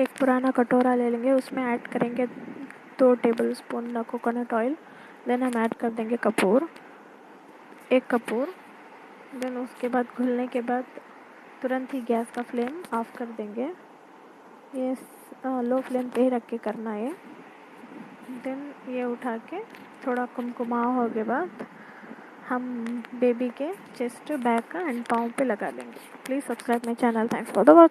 एक पुराना कटोरा ले लेंगे, उसमें ऐड करेंगे 2 टेबलस्पून कोकोनट ऑयल। देन हम ऐड कर देंगे कपूर, 1 कपूर। देन उसके बाद घुलने के बाद तुरंत ही गैस का फ्लेम ऑफ कर देंगे। ये लो फ्लेम पे ही रख के करना है। देन ये उठा के थोड़ा कुमकुमा हो के बाद हम बेबी के चेस्ट, बैक एंड पाँव पे लगा लेंगे। Please subscribe my channel. Thanks for the watch.